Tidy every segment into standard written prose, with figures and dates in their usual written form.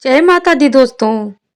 जय माता दी दोस्तों।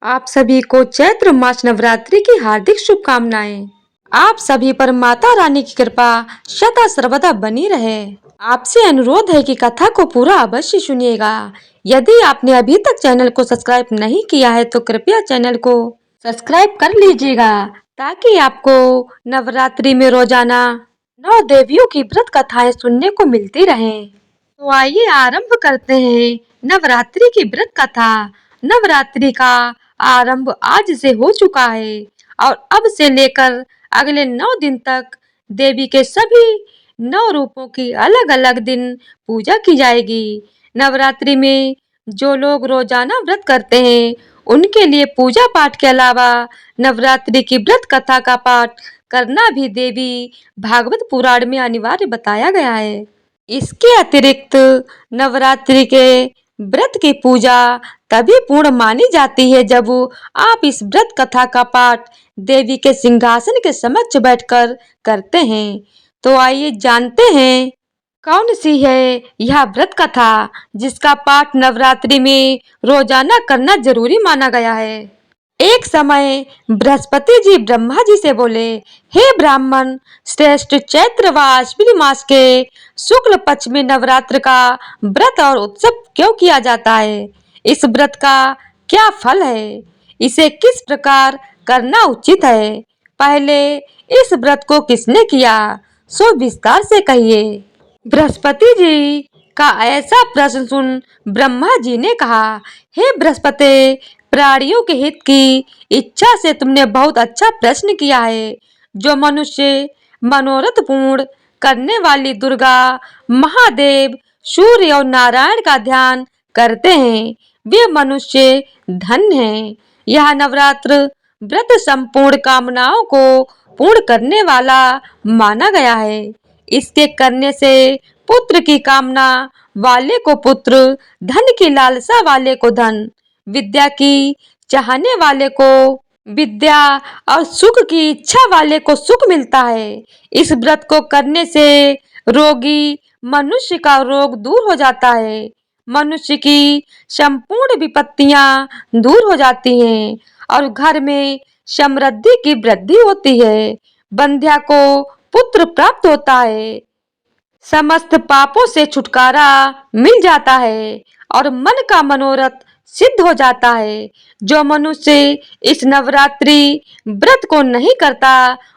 आप सभी को चैत्र मास नवरात्रि की हार्दिक शुभकामनाएं। आप सभी पर माता रानी की कृपा सदा सर्वदा बनी रहे। आपसे अनुरोध है कि कथा को पूरा अवश्य सुनिएगा। यदि आपने अभी तक चैनल को सब्सक्राइब नहीं किया है तो कृपया चैनल को सब्सक्राइब कर लीजिएगा ताकि आपको नवरात्रि में रोजाना 9 देवियों की व्रत कथाएं सुनने को मिलती रहें। तो आइए आरंभ करते हैं नवरात्रि की व्रत कथा। नवरात्रि का आरंभ आज से हो चुका है और अब से लेकर अगले 9 दिन तक देवी के सभी 9 रूपों की अलग अलग दिन पूजा की जाएगी। नवरात्रि में जो लोग रोजाना व्रत करते हैं उनके लिए पूजा पाठ के अलावा नवरात्रि की व्रत कथा का पाठ करना भी देवी भागवत पुराण में अनिवार्य बताया गया है। इसके अतिरिक्त नवरात्रि के व्रत की पूजा तभी पूर्ण मानी जाती है जब आप इस व्रत कथा का पाठ देवी के सिंहासन के समक्ष बैठकर करते हैं। तो आइए जानते हैं कौन सी है यह व्रत कथा जिसका पाठ नवरात्रि में रोजाना करना जरूरी माना गया है। एक समय बृहस्पति जी ब्रह्मा जी से बोले, हे ब्राह्मण श्रेष्ठ, चैत्र व अश्विनी मास के शुक्ल पक्ष में नवरात्र का व्रत और उत्सव क्यों किया जाता है? इस व्रत का क्या फल है? इसे किस प्रकार करना उचित है? पहले इस व्रत को किसने किया, सो विस्तार से कहिए। बृहस्पति जी का ऐसा प्रश्न सुन ब्रह्मा जी ने कहा, हे बृहस्पति, प्राणियों के हित की इच्छा से तुमने बहुत अच्छा प्रश्न किया है। जो मनुष्य मनोरथ पूर्ण करने वाली दुर्गा, महादेव, सूर्य और नारायण का ध्यान करते हैं वे मनुष्य धन्य हैं। यह नवरात्र व्रत संपूर्ण कामनाओं को पूर्ण करने वाला माना गया है। इसके करने से पुत्र की कामना वाले को पुत्र, धन की लालसा वाले को धन, विद्या की चाहने वाले को विद्या और सुख की इच्छा वाले को सुख मिलता है। इस व्रत को करने से रोगी मनुष्य का रोग दूर हो जाता है, मनुष्य की संपूर्ण विपत्तियां दूर हो जाती हैं और घर में समृद्धि की वृद्धि होती है। बंध्या को पुत्र प्राप्त होता है, समस्त पापों से छुटकारा मिल जाता है और मन का मनोरथ सिद्ध हो जाता है। जो मनुष्य इस नवरात्रि व्रत को नहीं करता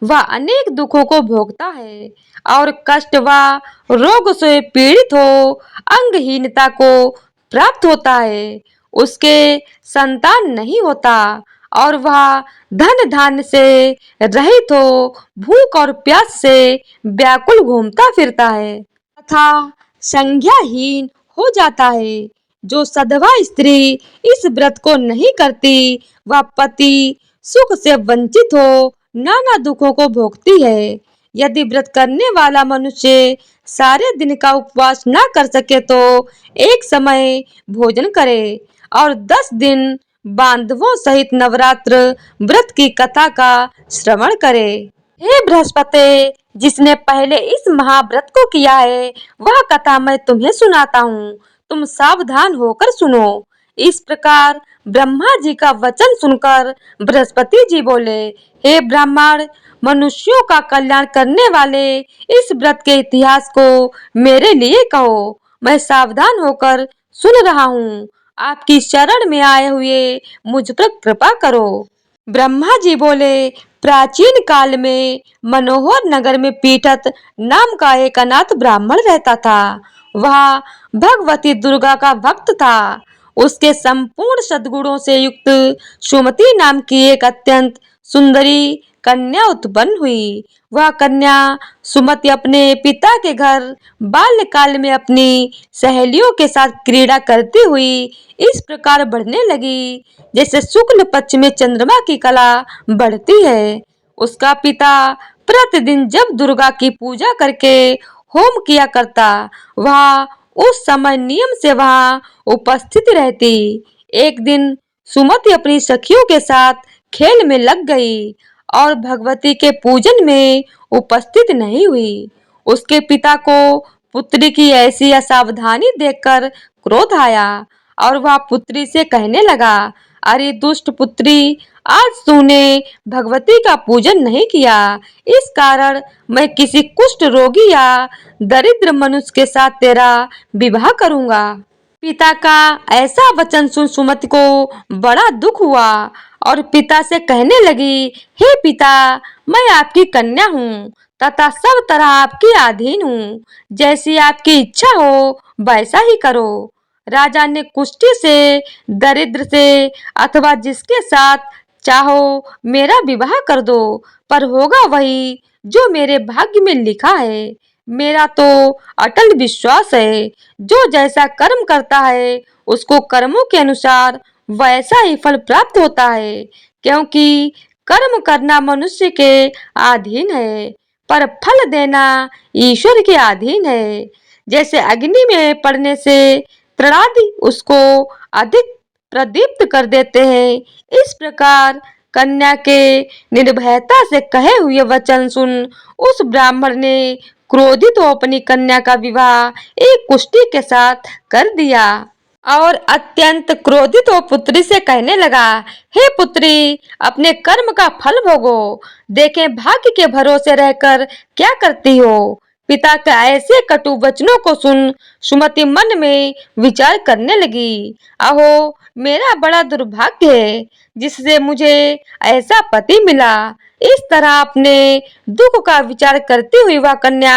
वह अनेक दुखों को भोगता है और कष्ट व रोग से पीड़ित हो अंगहीनता को प्राप्त होता है। उसके संतान नहीं होता और वह धन धान्य से रहित हो भूख और प्यास से व्याकुल घूमता फिरता है तथा संज्ञाहीन हो जाता है। जो सधवा स्त्री इस व्रत को नहीं करती वह पति सुख से वंचित हो नाना दुखों को भोगती है। यदि व्रत करने वाला मनुष्य सारे दिन का उपवास न कर सके तो एक समय भोजन करे और 10 दिन बांधवों सहित नवरात्र व्रत की कथा का श्रवण करे। हे बृहस्पति, जिसने पहले इस महाव्रत को किया है वह कथा मैं तुम्हें सुनाता हूँ, तुम सावधान होकर सुनो। इस प्रकार ब्रह्मा जी का वचन सुनकर बृहस्पति जी बोले, हे ब्राह्मण, मनुष्यों का कल्याण करने वाले इस व्रत के इतिहास को मेरे लिए कहो, मैं सावधान होकर सुन रहा हूँ। आपकी शरण में आए हुए मुझ पर कृपा करो। ब्रह्मा जी बोले, प्राचीन काल में मनोहर नगर में पीठत नाम का एक अनाथ ब्राह्मण रहता था। वह भगवती दुर्गा का भक्त था। उसके संपूर्ण सद्गुणों से युक्त सुमति नाम की एक अत्यंत सुंदरी कन्या उत्पन्न हुई। वह कन्या सुमति अपने पिता के घर बाल्यकाल में अपनी सहेलियों के साथ क्रीड़ा करती हुई इस प्रकार बढ़ने लगी जैसे शुक्ल पक्ष में चंद्रमा की कला बढ़ती है। उसका पिता प्रतिदिन जब दुर्गा की पूजा करके होम किया करता वह उस समय नियम से वहां उपस्थित रहती। एक दिन सुमति अपनी सखियों के साथ खेल में लग गई और भगवती के पूजन में उपस्थित नहीं हुई। उसके पिता को पुत्री की ऐसी असावधानी देखकर क्रोध आया और वह पुत्री से कहने लगा, अरे दुष्ट पुत्री, आज तूने भगवती का पूजन नहीं किया, इस कारण मैं किसी कुष्ठ रोगी या दरिद्र मनुष्य के साथ तेरा विवाह करूंगा। पिता का ऐसा वचन सुन सुमति को बड़ा दुख हुआ और पिता से कहने लगी, हे पिता, मैं आपकी कन्या हूँ तथा सब तरह आपके अधीन हूँ, जैसी आपकी इच्छा हो वैसा ही करो। राजा ने कुष्ठी से, दरिद्र से अथवा जिसके साथ चाहो मेरा विवाह कर दो, पर होगा वही जो मेरे भाग्य में लिखा है। मेरा तो अटल विश्वास है, जो जैसा कर्म करता है उसको कर्मों के अनुसार वैसा ही फल प्राप्त होता है, क्योंकि कर्म करना मनुष्य के अधीन है, पर फल देना ईश्वर के अधीन है। जैसे अग्नि में पड़ने से प्रणादि उसको अधिक प्रदीप्त कर देते हैं, इस प्रकार कन्या के निर्भयता से कहे हुए वचन सुन उस ब्राह्मण ने क्रोधित हो अपनी कन्या का विवाह एक कुष्ठी के साथ कर दिया और अत्यंत क्रोधित हो पुत्री से कहने लगा, हे पुत्री, अपने कर्म का फल भोगो, देखें भाग्य के भरोसे रहकर क्या करती हो। पिता के ऐसे कटु वचनों को सुन सुमति मन में विचार करने लगी, अहो मेरा बड़ा दुर्भाग्य है जिससे मुझे ऐसा पति मिला। इस तरह अपने दुख का विचार करती हुई वह कन्या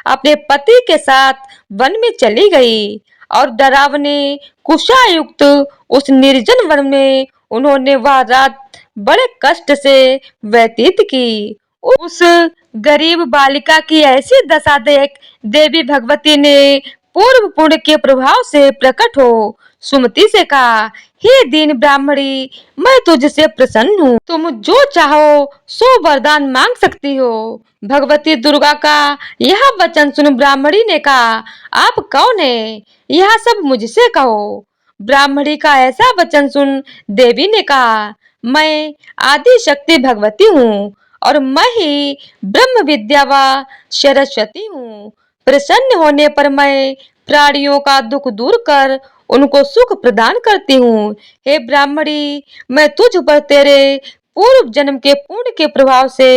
अपने पति के साथ वन में चली गई और डरावने कुशायुक्त उस निर्जन वन में उन्होंने वह रात बड़े कष्ट से व्यतीत की। उस गरीब बालिका की ऐसी दशा देख देवी भगवती ने पूर्व पुण्य के प्रभाव से प्रकट हो सुमति से कहा, हे दीन ब्राह्मणी, मैं तुझसे प्रसन्न हूँ, तुम जो चाहो सो वरदान मांग सकती हो। भगवती दुर्गा का यह वचन सुन ब्राह्मणी ने कहा, आप कौन है, यह सब मुझसे कहो। ब्राह्मणी का ऐसा वचन सुन देवी ने कहा, मैं आदि शक्ति भगवती हूँ और मैं ही ब्रह्म विद्या व सरस्वती हूँ। प्रसन्न होने पर मैं प्राणियों का दुख दूर कर उनको सुख प्रदान करती हूँ। हे ब्राह्मणी, मैं तुझ पर तेरे पूर्व जन्म के पुण्य के प्रभाव से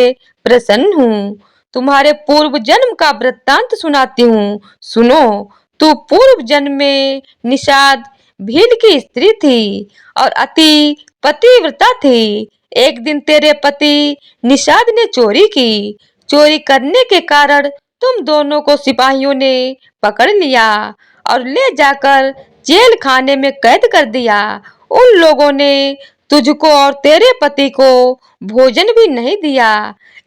प्रसन्न हूँ। तुम्हारे पूर्व जन्म का वृत्तांत सुनाती हूँ, सुनो। तू पूर्व जन्म में निषाद भील की स्त्री थी और अति पतिव्रता थी। एक दिन तेरे पति निषाद ने चोरी की। चोरी करने के कारण तुम दोनों को सिपाहियों ने पकड़ लिया और ले जाकर जेल खाने में कैद कर दिया। उन लोगों ने तुझको और तेरे पति को भोजन भी नहीं दिया।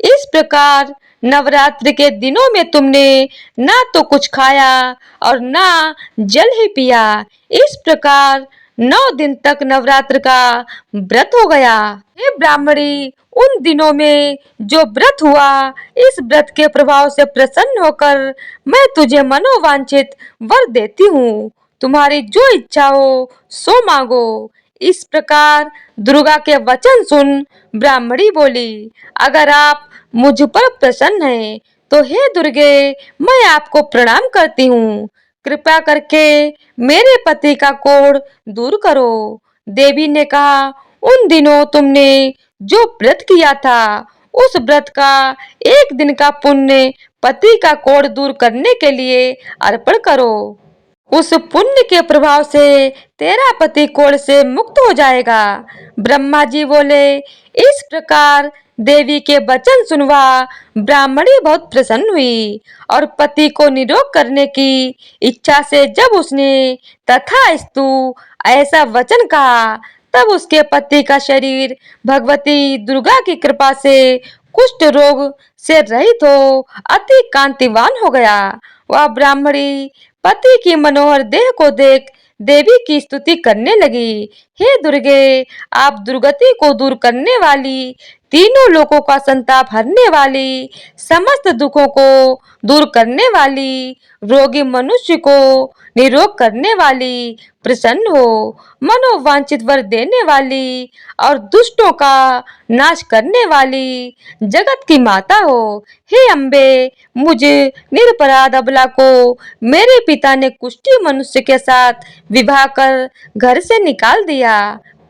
इस प्रकार नवरात्रि के दिनों में तुमने ना तो कुछ खाया और ना जल ही पिया। इस प्रकार 9 दिन तक नवरात्र का व्रत हो गया। हे ब्राह्मणी, उन दिनों में जो व्रत हुआ, इस व्रत के प्रभाव से प्रसन्न होकर मैं तुझे मनोवांछित वर देती हूँ। तुम्हारी जो इच्छा हो सो मांगो। इस प्रकार दुर्गा के वचन सुन ब्राह्मणी बोली, अगर आप मुझ पर प्रसन्न हैं तो हे दुर्गे, मैं आपको प्रणाम करती हूँ। कृपा करके मेरे पति का कोढ़ दूर करो। देवी ने कहा, उन दिनों तुमने जो व्रत किया था, उस व्रत का एक दिन का पुण्य पति का कोढ़ दूर करने के लिए अर्पण करो। उस पुण्य के प्रभाव से तेरा पति कोढ़ से मुक्त हो जाएगा। ब्रह्मा जी बोले। इस प्रकार देवी के वचन सुनवा ब्राह्मणी बहुत प्रसन्न हुई और पति को निरोग करने की इच्छा से जब उसने तथास्तु ऐसा वचन कहा, तब उसके पति का शरीर भगवती दुर्गा की कृपा से कुष्ठ रोग से रहित हो अति कांतिवान हो गया। वह ब्राह्मणी पति की मनोहर देह को देख देवी की स्तुति करने लगी। हे दुर्गे, आप दुर्गति को दूर करने वाली तीनों लोगों का संताप हरने वाली, समस्त दुखों को दूर करने वाली, रोगी मनुष्य को निरोग करने वाली, प्रसन्न हो, मनोवांछित वर देने वाली और दुष्टों का नाश करने वाली, जगत की माता हो। हे अम्बे, मुझे निरपराध अबला को मेरे पिता ने कुष्ठी मनुष्य के साथ विवाह कर घर से निकाल दिया।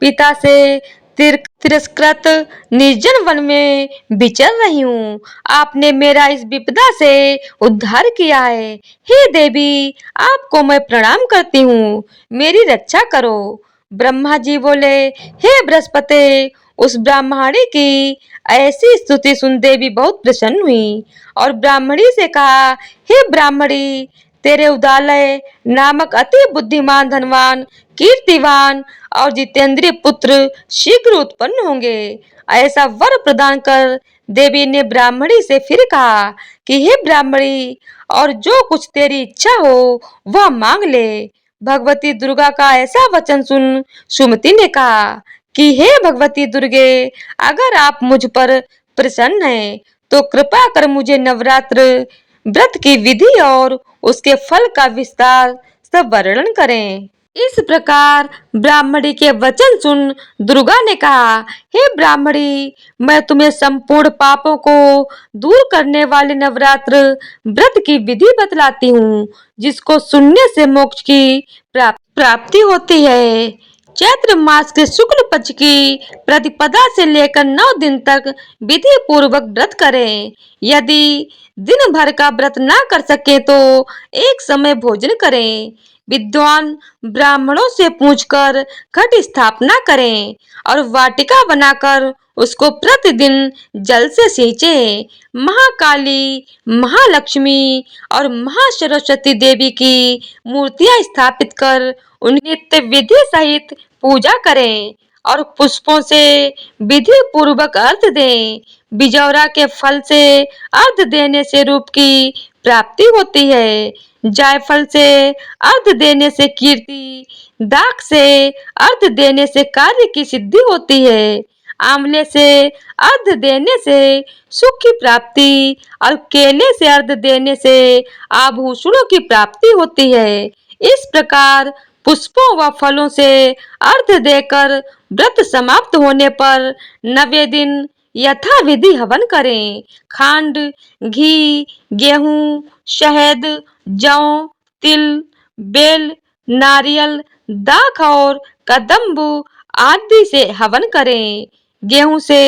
पिता से तिरस्कृत निर्जन वन में विचर रही हूँ। आपने मेरा इस विपदा से उद्धार किया है। हे देवी, आपको मैं प्रणाम करती हूँ, मेरी रक्षा करो। ब्रह्मा जी बोले, हे बृहस्पति, उस ब्राह्मणी की ऐसी स्तुति सुन देवी बहुत प्रसन्न हुई और ब्राह्मणी से कहा, हे ब्राह्मणी, तेरे उदालय नामक अति बुद्धिमान, धनवान, कीर्तिवान और जितेंद्रिय पुत्र शीघ्र उत्पन्न होंगे। ऐसा वर प्रदान कर देवी ने ब्राह्मणी से फिर कहा कि हे ब्राह्मणी, और जो कुछ तेरी इच्छा हो वह मांग ले। भगवती दुर्गा का ऐसा वचन सुन सुमति ने कहा कि हे भगवती दुर्गे, अगर आप मुझ पर प्रसन्न हैं तो कृपा कर मुझे नवरात्र व्रत की विधि और उसके फल का विस्तार से वर्णन करें। इस प्रकार ब्राह्मणी के वचन सुन दुर्गा ने कहा, हे ब्राह्मणी, मैं तुम्हें संपूर्ण पापों को दूर करने वाले नवरात्र व्रत की विधि बतलाती हूँ, जिसको सुनने से मोक्ष की प्राप्ति होती है। चैत्र मास के शुक्ल पक्ष की प्रतिपदा से लेकर 9 दिन तक विधि पूर्वक व्रत करें। यदि दिन भर का व्रत ना कर सके तो एक समय भोजन करें। विद्वान ब्राह्मणों से पूछकर घट स्थापना करें और वाटिका बनाकर उसको प्रतिदिन जल से सींचें। महाकाली, महालक्ष्मी और महासरस्वती देवी की मूर्तियां स्थापित कर उनकी नित्य विधि सहित पूजा करें और पुष्पों से विधि पूर्वक अर्घ दें। बिजौरा के फल से अर्घ देने से रूप की प्राप्ति होती है। जायफल से अर्घ देने से कीर्ति, दाख से अर्घ देने से कार्य की सिद्धि होती है। आंवले से अर्घ देने से सुख की प्राप्ति और केले से अर्घ देने से आभूषणों की प्राप्ति होती है। इस प्रकार पुष्पों व फलों से अर्घ देकर व्रत समाप्त होने पर 9वें दिन यथाविधि हवन करें। खांड, घी, गेहूं, शहद, जौ, तिल, बेल, नारियल, दाख और कदम्ब आदि से हवन करें। गेहूं से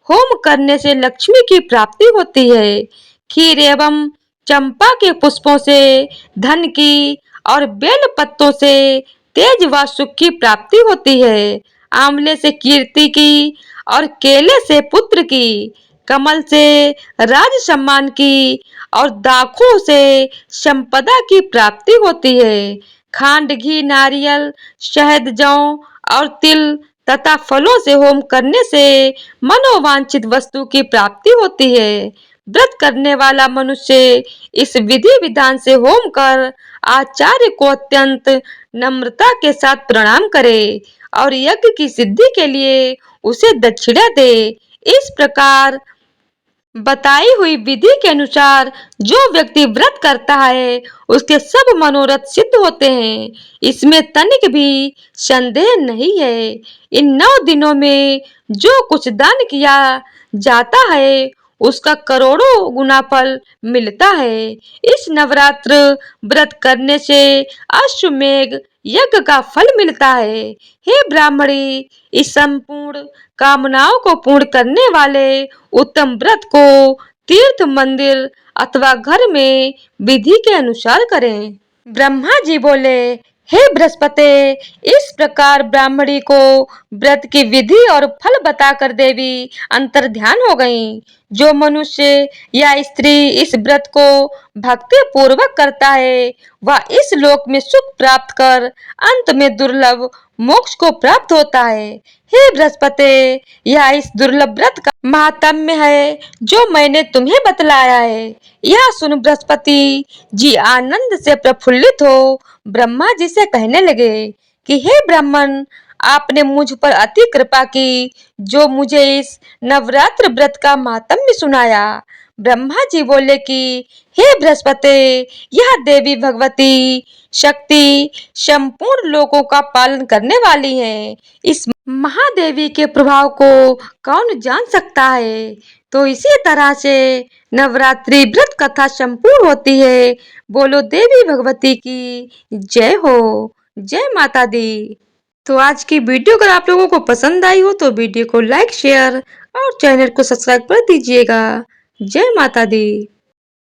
होम करने से लक्ष्मी की प्राप्ति होती है। खीर एवं चंपा के पुष्पों से धन की और बेल पत्तों से तेज व सुख की प्राप्ति होती है। आंवले से कीर्ति की और केले से पुत्र की, कमल से राज सम्मान की और दाखों से संपदा की प्राप्ति होती है। खांड, घी, नारियल, शहद, जौ और तिल तथा फलों से होम करने से मनोवांछित वस्तु की प्राप्ति होती है। व्रत करने वाला मनुष्य इस विधि विधान से होम कर आचार्य को अत्यंत नम्रता के साथ प्रणाम करे और यज्ञ की सिद्धि के लिए उसे दक्षिणा दे। इस प्रकार बताई हुई विधि के अनुसार जो व्यक्ति व्रत करता है उसके सब मनोरथ सिद्ध होते हैं, इसमें तनिक भी संदेह नहीं है। इन 9 दिनों में जो कुछ दान किया जाता है उसका करोड़ों गुना फल मिलता है। इस नवरात्र व्रत करने से अश्वमेघ यज्ञ का फल मिलता है। हे ब्राह्मणी, इस संपूर्ण कामनाओं को पूर्ण करने वाले उत्तम व्रत को तीर्थ, मंदिर अथवा घर में विधि के अनुसार करें। ब्रह्मा जी बोले, हे बृहस्पति, इस प्रकार ब्राह्मणी को व्रत की विधि और फल बताकर देवी अंतर ध्यान हो गईं। जो मनुष्य या स्त्री इस व्रत को भक्ति पूर्वक करता है वह इस लोक में सुख प्राप्त कर अंत में दुर्लभ मोक्ष को प्राप्त होता है। हे बृहस्पति, यह इस दुर्लभ व्रत का महात्म्य है जो मैंने तुम्हें बतलाया है। यह सुन बृहस्पति जी आनंद से प्रफुल्लित हो ब्रह्मा जी से कहने लगे कि हे ब्राह्मण, आपने मुझ पर अति कृपा की, जो मुझे इस नवरात्र व्रत का महात्म्य सुनाया। ब्रह्मा जी बोले कि हे बृहस्पति, यह देवी भगवती शक्ति संपूर्ण लोकों का पालन करने वाली है। इस महादेवी के प्रभाव को कौन जान सकता है। तो इसी तरह से नवरात्रि व्रत कथा संपूर्ण होती है। बोलो देवी भगवती की जय हो, जय माता दी। तो आज की वीडियो अगर आप लोगों को पसंद आई हो तो वीडियो को लाइक शेयर और चैनल को सब्सक्राइब कर दीजिएगा। जय माता दी।